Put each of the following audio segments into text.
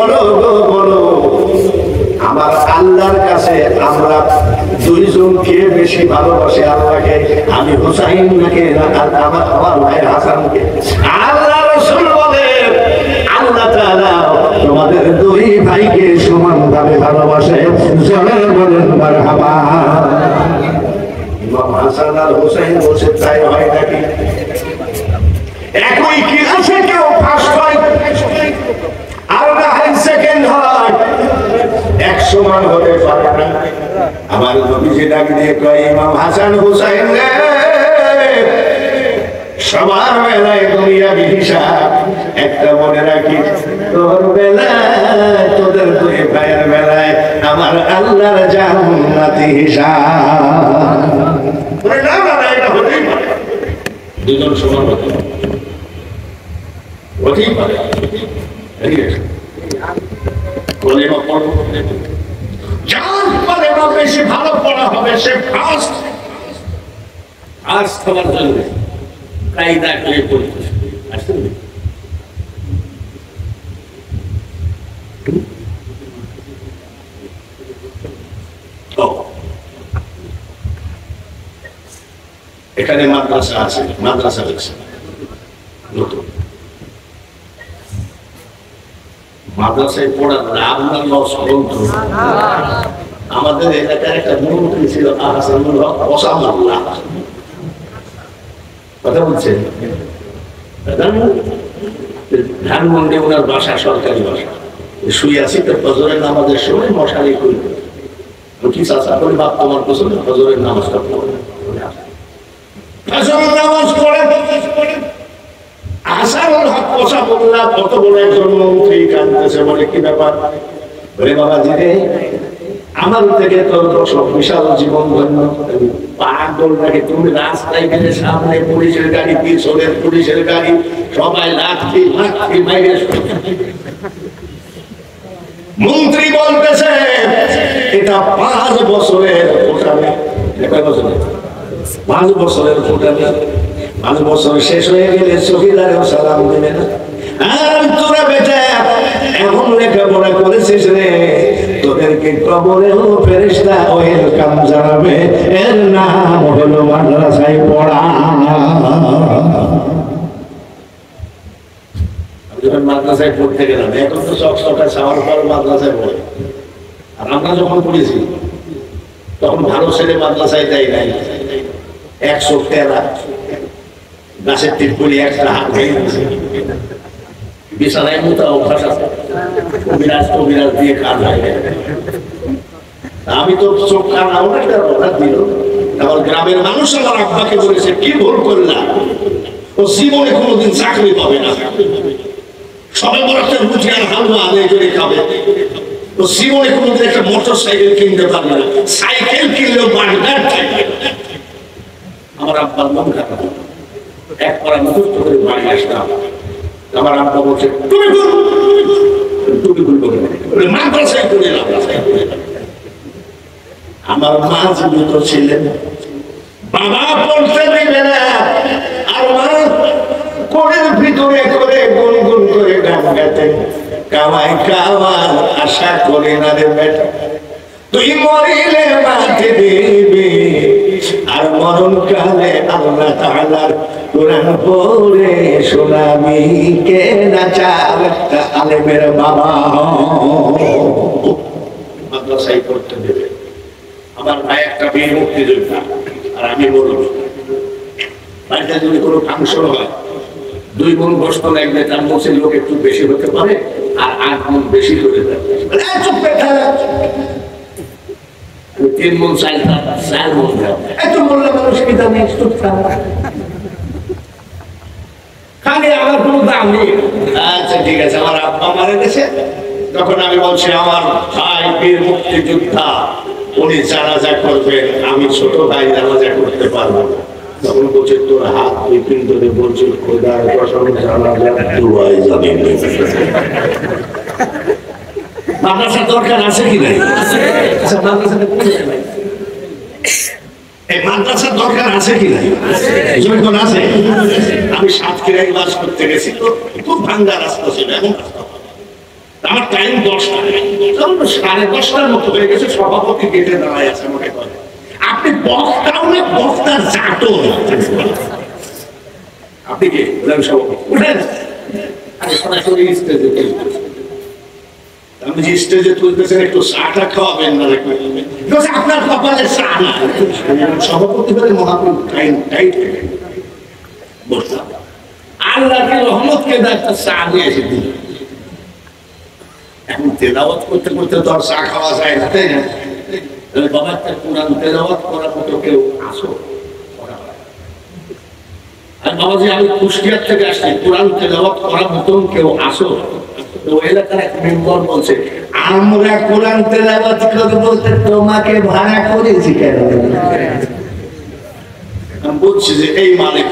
বলো গো বলো, আমার আল্লাহর কাছে আমরা দুইজনকে বেশি ভালোবাসি আল্লাহকে, আমি হুসাইন নাকি আমার ভাই হাসানকে? আল্লাহ রাসূল বলেন আল্লাহ তাআলা তোমাদের দুই ভাইকে সমানভাবে ভালোবাসে। জোরে বলেন মারহাবা। ইমাম হাসান আর হুসাইন বলছে তাই হয় নাকি? একই ক্লাসে কেউ ফার্স্ট হয় আর না সেকেন্ড হয়, এক সমান হতে পারে না। আমার নবীজি ডাক দিয়ে কয় ইমাম হাসান হুসাইন রে, সবার বেলায় দুনিয়াবি হিসাব, একটা মনে রাখি, তোর বেলায় তোদের দুই ভাইয়ের বেলায় আমার আল্লাহর জান্নাতি হিসাব। না না না, এটা হতেই পারে, দুজন সমান হতে পারে, হতেই পারে। কলেমা পড়ো, যার কলেমা বেশি ভালো পড়া হবে সে ফার্স্ট হওয়ার জন্য কায়দা করে পড়তে আসলে এখানে মাদ্রাসা আছে, মাদ্রাসা দেখছে নতুন মাদ্রাসায় পড়ার লাভ না লস গ্রন্থ। আমাদের এলাকার একটা মন্ত্রী ছিল আহসানুল হক ওসামুল্লাহ, কথা বলছেন, ধানমন্ডি ওনার বাসা, সরকারি বাসা। শুয়ে আছি তো ফজরের নামাজের সময় মশারি করি, কি চাষা করে বাপ তোমার পছন্দ, ফজরের নামাজটা পড়ে, ফজরের নামাজ পড়ে আহসানুল হক ওসামুল্লাহ কত বড় একজন মন্ত্রী কাঁদতেছে, বলে কি ব্যাপার? বলে বাবাজি রে, আমার থেকে তোর সব বিশাল জীবন ধন্য, পাগল নাকি তুমি? রাস্তায় গেলে সামনে পুলিশের গাড়ি, পিছনের পুলিশের গাড়ি, সবাই লাঠি লাঠি মাইরে। মন্ত্রী বলতেছে এটা 5 বছরের ভোটামি, 5 বছরের ভোটামি, 5 বছর শেষ হয়ে গেলে শহীদারেও সালাম দেবে না। আর তোরা বেটা এখন লেখাপড়া করেছিস রে, তোদেরকে কবরেও ফেরেশতা ওয়েলকাম জানাবে, এর নাম হলো মাদ্রাসায় পড়া। আমি যখন মাদ্রাসায় পড়তে গেলাম, এখন তো সবসময় সাওয়ার পর মাদ্রাসায় পড়ে, আর আমরা যখন পড়েছি তখন ভালো ছেলে মাদ্রাসায় দেয় নাই, 113 গাছের টিপ করে একটা হাত ভেঙে গেছে, বিছানায় মোটা অভ্যাস আছে, কবিরাজ দিয়ে কাজ হয়। আমি তো চোখ কান অর্ডার দিল, আমার গ্রামের মানুষ আমার আব্বাকে বলেছে কি ভুল করলাম, ও জীবনে কোনোদিন চাকরি পাবে না, সবাই বরাতের রুটি আর হালুয়া আদায় করে খাবে, ও জীবনে কোনোদিন একটা মোটর সাইকেল কিনতে পারবে না, সাইকেল কিনলেও বার্গার থাকবে। আমার আব্বার মন খারাপ, এক পরা মুহূর্ত করে বাড়ি আসলাম, আমার আব্বা বলছে তুমি ভুল করে মাদ্রাসায় করে না। আমার মা জীবিত ছিলেন, বাবা পড়তে দিবে না, আর মা কোণের ভিতরে করে গুনগুন করে গান গাতেন, কামাই খাওয়ার আশা করে না রে বেটা, তুই মরিলে মাটি দিবি, আর মরণ কালে আল্লাহ তাআলার কোরআন পড়ে শোনাবি, কে না চায় আলেমের বাবা মাদ্রাসায় পড়তে দেবে। আমার ভাই একটা বীর মুক্তিযোদ্ধা, আর আমি বলব বাড়িতে যদি কোনো ফাংশন হয় 2 গুণ গোস্ত লাগবে, তার মধ্যে লোক একটু বেশি হতে পারে, আর 8 গুণ বেশি করে দেবে, 3 গুণ 4 গুণ এত বললে মানুষ কি জানে, খালি আমার কোনো দাম নেই। আচ্ছা ঠিক আছে, আমার আব্বা মারা গেছে, তখন আমি বলছি আমার ভাই বীর মুক্তিযোদ্ধা, উনি জানাজা করবেন, আমি ছোট ভাই জানাজা করতে পারবো না। তখন বলছে তোর হাত তুই কিন্তু বলছি খোদার কসম জানাজা দুয়াই যাবে। মাদ্রাসার দরকার আছে কি নাই? আচ্ছা মাদ্রাসাতে কোন জায়গায় এই মাদ্রাসার দরকার আছে কি নাই? যখন আছে, আমি সাতক্ষীরায় বাস করতে গেছি, তো খুব ভাঙ্গা রাস্তা ছিল, এখন আমার টাইম 10টা, 10:30 মতো হয়ে গেছে, সভাপতি গেটে দাঁড়ায় আছে, আমাকে বলে আপনি বক্তাও না, বক্তার জাতও না, আপনি কে? সভাপতি উঠেন। সরাসরি স্টেজে আমি যে স্টেজে তুলতেছেন, একটু চাটা খাওয়াবেন না? আপনার কপালে চা না। সভাপতি বলে মহাপুরুষ টাইম টাইট বসলাম, আল্লাহকে রহমতকে একটা চা নিয়ে এসে দিল। এখন তেলাওয়াত করতে করতে তো আর চা খাওয়া যায় না, তাই না? বাবা একটা কোরআন তেলাওয়াত করার মতো কেউ আসো? আর বাবাজি আমি কুষ্টিয়ার থেকে আসছি, কোরআন তেলাওয়াত করার মতন কেউ আসো? তো এলাকার এক মেম্বার বলছে, আমরা কোরআন তেলাওয়াত করতে বলতে তোমাকে ভাড়া করেছি কেন? আমি বলছি যে এই মালিক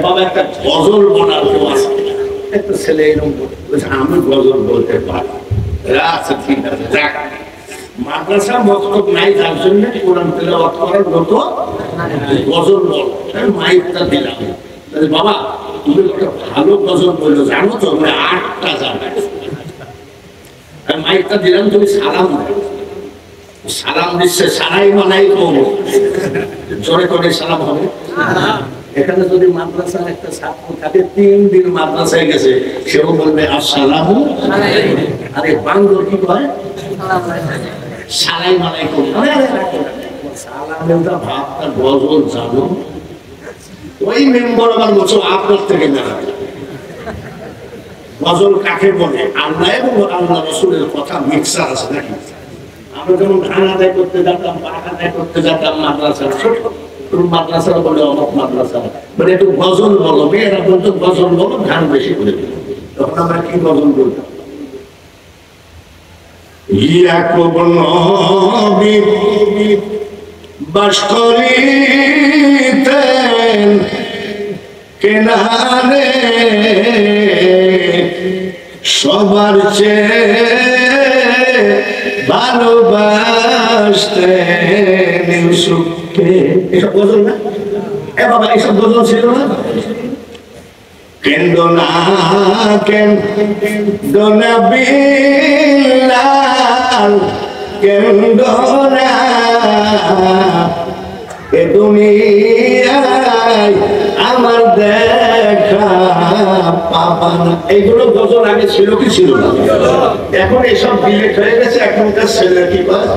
বাবা একটা গজল বলার কেউ আছে? একটা ছেলে এরকম বলছে আমি গজল বলতে পারি। আচ্ছা ঠিক আছে, যাক মাদ্রাসা মক্তব নাই, তার জন্য কোরআন তেলাওয়াত করার মতো গজল বল, মাইকটা দিলাম। বাবা তুমি একটা ভালো গজল বললো, জানো তো? 8টা জানা। মাইকটা দিলাম, তুমি সালাম সালাম দিচ্ছে, সারাই মানাই কম জোরে করে সালাম হবে। এখানে যদি মাদ্রাসার একটা ছাত্র থাকে, 3 দিন মাদ্রাসায় গেছে, সেও বলবে আসসালামু আলাইকুম। আরে বাংলা কি কয়? সালাই মালাইকুম। সালামের ভাবটা গজল জানো? ওই মেম্বার আবার বলছো আপনার থেকে না। গজল কাকে বলে? আল্লাহ এবং আল্লাহ রাসূলের কথা মিক্সার আছে নাকি? আমরা যেমন ধান আদায় করতে যেতাম, পাট আদায় করতে যেতাম মাদ্রাসার, ছোট মাদ্রাসা বলে অমুক মাদ্রাসা, মানে একটু গজল বলো, মেয়েরা বলতো গজল বলো, ধান বেশি করে দিল। তখন আমরা কি গজল বলতাম? ইয়াকুব নবী বাস করিতেন কেনারে, সবার চেয়ে ভালোবাসতেন ইউসুফকে। এসব গজল না? এ বাবা এসব গজল ছিল না? কেন্দ্র না কেন্দ্র না বিলাল, কেন্দ্র না এ দুনিয়ায় আমার দেখা পাবা না। এইগুলো গজল আগে ছিল কি ছিল না? এখন এসব ডিলেট হয়ে গেছে। এখনকার ছেলে কি পায়?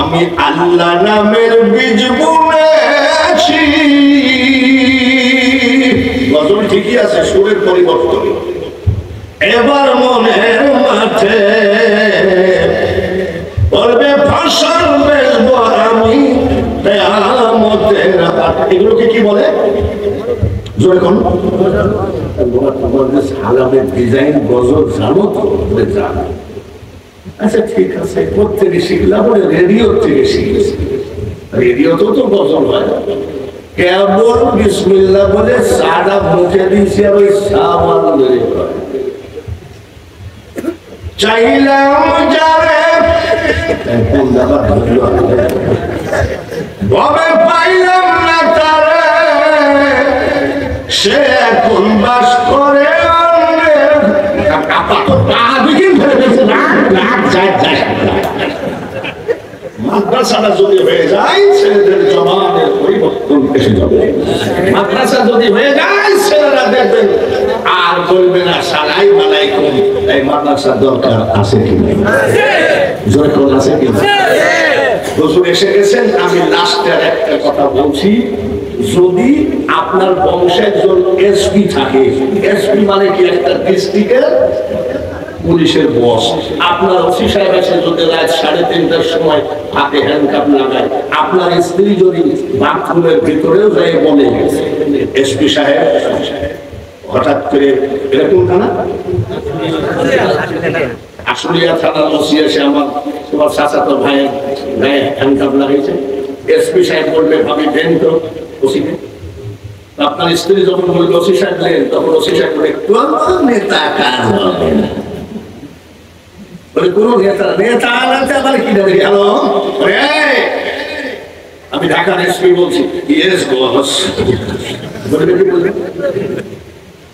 আমি আল্লাহ নামের বীজ বুনেছি। গজল ঠিকই আছে, সুরের পরিবর্তন। এবার মনের মাঠে পড়বে ফসল বেচবো আমি কিয়ামতের রাত। এগুলোকে কি বলে? জোরে কোন সালামের ডিজাইন গজল জানো তো? জানো। আচ্ছা ঠিক আছে, কোথেকে শিখলাম? রেডিও থেকে শিখেছি। রেডিওতেও তো গজল হয়। কেবল বিসমিল্লাহ বলে সাদা মুখে দিয়েছি, আর ওই সাবান ধরে চাইলাম যারে ভবে পাইলাম না তারে, সে এখন বাস করে মাদ্রাসাটা যদি হয়ে যায়, ছেলেদের জবানের পরিবর্তন এসে যাবে। মাদ্রাসা যদি হয়ে যায়, ছেলেরা দেখবেন আর বলবে না সালাই মালাইকুম। এই মাদ্রাসার দরকার আছে কি না? জোরে কোন আছে কি না? হুজুর এসে গেছেন। আমি লাস্টের একটা কথা বলছি, যদি আপনার বংশে একজন এসপি থাকে, এসপি মানে কি? একটা ডিস্ট্রিক্টের পুলিশের বস। আপনার ওসি সাহেব এসে যদি রাত 3:30টার সময় হাতে হ্যান্ডকাপ লাগায়, আপনার স্ত্রী যদি বাথরুমের ভিতরেও যাই বলে এসপি সাহেব, হঠাৎ করে এরকম থানা আশুলিয়া থানার ওসি এসে আমার তোমার চাচাতো ভাইয়ের গায়ে হ্যান্ডকাপ লাগাইছে, এসপি সাহেব বলবে ভাবি দেন তো ওসিকে। আপনার স্ত্রী যখন বলবে ওসি সাহেব দেন, তখন ওসি সাহেব বলে নেতা কাজ হবে না। কোন নেতা নেতা আনাতে আবার কি দেবে? হ্যালো, আমি ঢাকার এসপি বলছি। Yes boss. বলবে কি বলবে?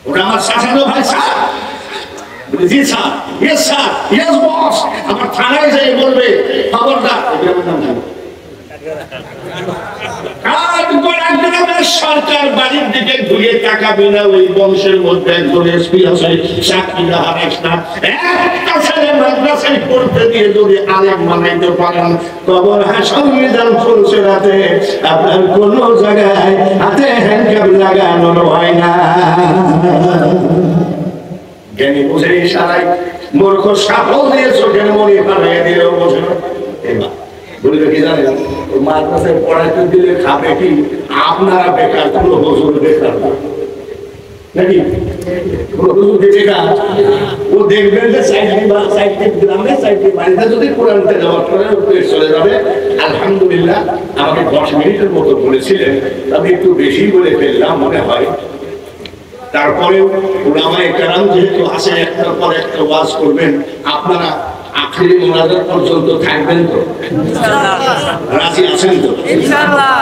ওটা আমার চাচাতো ভাই স্যার। জি sir, yes sir, yes boss. আমার থানায় যেয়ে বলবে খবরদার সরকার বাড়ির দিকে ঘুরে তাকাবি না। ওই বংশের মধ্যে একজন এসপি আছে, চাকরিটা হারাস না। একটা ছেলে মাদ্রাসায় পড়তে দিয়ে যদি আলেম বানাইতে পারেন, কবর হাসর মিজান চলছে রাতে, আপনার কোন জায়গায় হাতে হ্যান্ডকাপ লাগানো হয় না। জ্ঞানী বুঝে ইশারায়, মূর্খ সাফল দিয়ে চোখের মনি ফাটাইয়া দিলেও বোঝে না। এবার বলবে কি জানেন, মাদ্রাসায় পড়াইতে দিলে খাবে কি? আপনারা বেকার, কোনো হুজুর বেকার নাকি? কোনো হুজুর বেকার? ও দেখবেন যে গ্রামে বাড়িতে যদি কোরআনতে যাওয়ার পরে চলে যাবে। আলহামদুলিল্লাহ, আমাকে 10 মিনিটের মতো বলেছিলেন, আমি একটু বেশি বলে ফেললাম মনে হয়। তারপরে উলামায়ে কেরাম যেহেতু আসে, একটার পর একটা ওয়াজ করবেন, আপনারা আখিরি মোনাজাত পর্যন্ত থাকবেন তো? রাজি আছেন তো? ইনশাআল্লাহ।